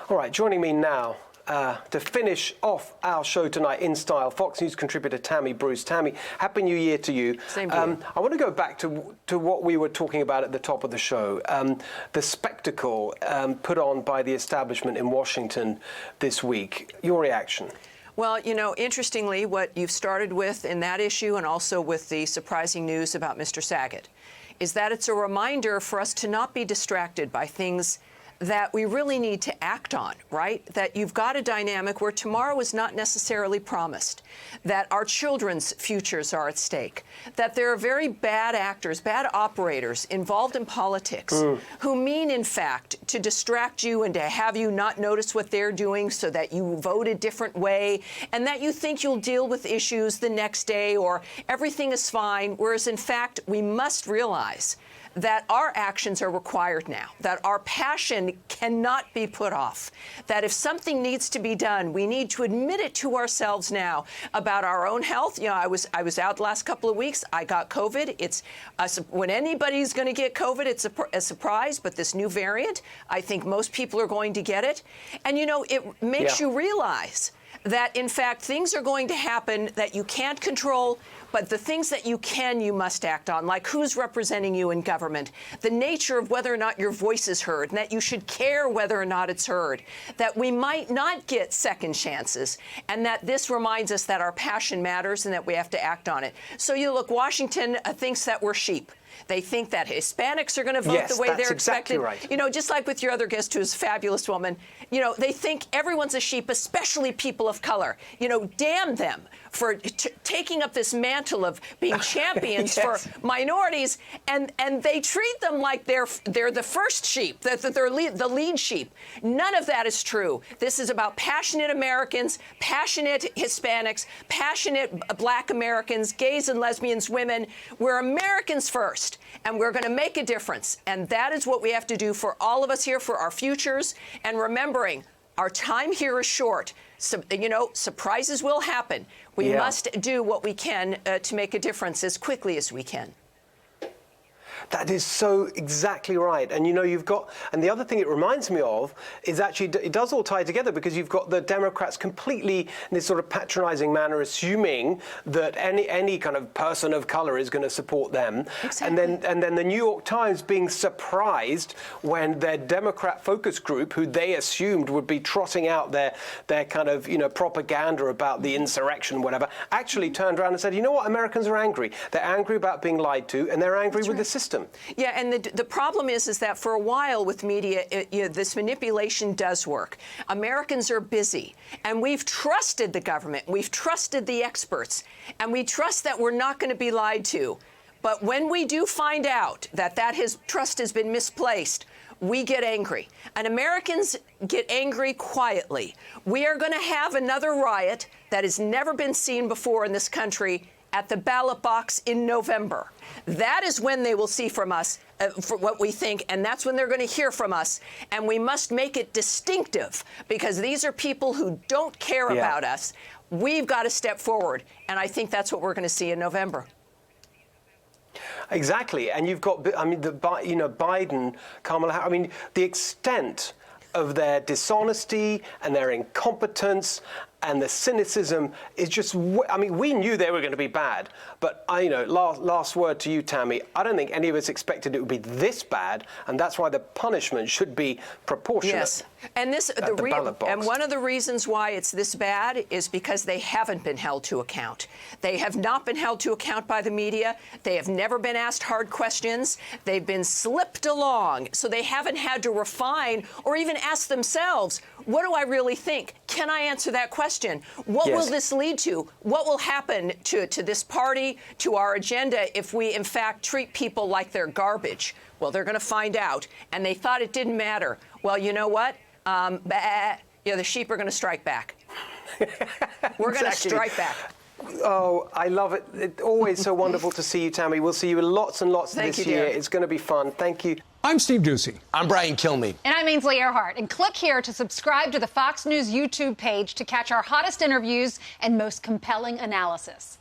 All right, joining me now to finish off our show tonight in style, Fox News contributor Tammy Bruce. Tammy, Happy New Year to you. Same to you. I want to go back to what we were talking about at the top of the show, the spectacle put on by the establishment in Washington this week. Your reaction? Well, you know, interestingly, what you've started with in that issue and also with the surprising news about Mr. Saget is that it's a reminder for us to not be distracted by things that we really need to act on, right? That you've got a dynamic where tomorrow is not necessarily promised, that our children's futures are at stake, that there are very bad actors, bad operators involved in politics who mean, in fact, to distract you and to have you not notice what they're doing so that you vote a different way and that you think you'll deal with issues the next day or everything is fine, whereas, in fact, we must realize that our actions are required now, that our passion cannot be put off, that if something needs to be done, we need to admit it to ourselves now about our own health. You know, I was out the last couple of weeks. I got COVID. It's when anybody's going to get COVID, it's a surprise. But this new variant, I think most people are going to get it. And, you know, it makes you realize that, in fact, things are going to happen that you can't control, but the things that you can, you must act on, like who's representing you in government, the nature of whether or not your voice is heard, and that you should care whether or not it's heard, that we might not get second chances, and that this reminds us that our passion matters and that we have to act on it. So you look, Washington thinks that we're sheep. They think that Hispanics are going to vote the way they're expected. Right. You know, just like with your other guest, who's a fabulous woman, you know, they think everyone's a sheep, especially people of color. You know, damn them for taking up this mantle of being champions for minorities, and they treat them like they're the first sheep, that they're the lead sheep. None of that is true. This is about passionate Americans, passionate Hispanics, passionate Black Americans, gays and lesbians, women. We're Americans first, and we're going to make a difference. And that is what we have to do for all of us here, for our futures, and remembering our time here is short. So, you know, surprises will happen. We must do what we can to make a difference as quickly as we can. That is so exactly right. And, you know, you've got, and the other thing it reminds me of is actually, it does all tie together because you've got the Democrats completely in this sort of patronizing manner, assuming that any kind of person of color is going to support them. Exactly. And then the New York Times being surprised when their Democrat focus group, who they assumed would be trotting out their kind of, you know, propaganda about the insurrection, whatever, actually turned around and said, you know what, Americans are angry. They're angry about being lied to, and they're angry with the system. Yeah, and the problem is that for a while with media, this manipulation does work. Americans are busy, and we've trusted the government, we've trusted the experts, and we trust that we're not going to be lied to. But when we do find out that trust has been misplaced, we get angry. And Americans get angry quietly. We are going to have another riot that has never been seen before in this country at the ballot box in November. That is when they will see from us for what we think, and that's when they're going to hear from us. And we must make it distinctive because these are people who don't care about us. We've got to step forward, and I think that's what we're going to see in November. Exactly, and you've got, I mean, Biden, Kamala Harris, I mean, the extent of their dishonesty and their incompetence and the cynicism is just, I mean, we knew they were going to be bad, but you know, last word to you, Tammy, I don't think any of us expected it would be this bad, and that's why the punishment should be proportionate. Yes, and and one of the reasons why it's this bad is because they haven't been held to account. They have not been held to account by the media. They have never been asked hard questions. They've been slipped along, so they haven't had to refine or even ask themselves, what do I really think? Can I answer that question? What will this lead to? What will happen to this party, to our agenda, if we, in fact, treat people like they're garbage? Well, they're going to find out. And they thought it didn't matter. Well, you know what? The sheep are going to strike back. We're going to strike back. Oh, I love it. It's always so wonderful to see you, Tammy. We'll see you lots and lots this year. It's going to be fun. Thank you. I'm Steve Ducey. I'm Brian Kilmeade. And I'm Ainsley Earhart. And click here to subscribe to the Fox News YouTube page to catch our hottest interviews and most compelling analysis.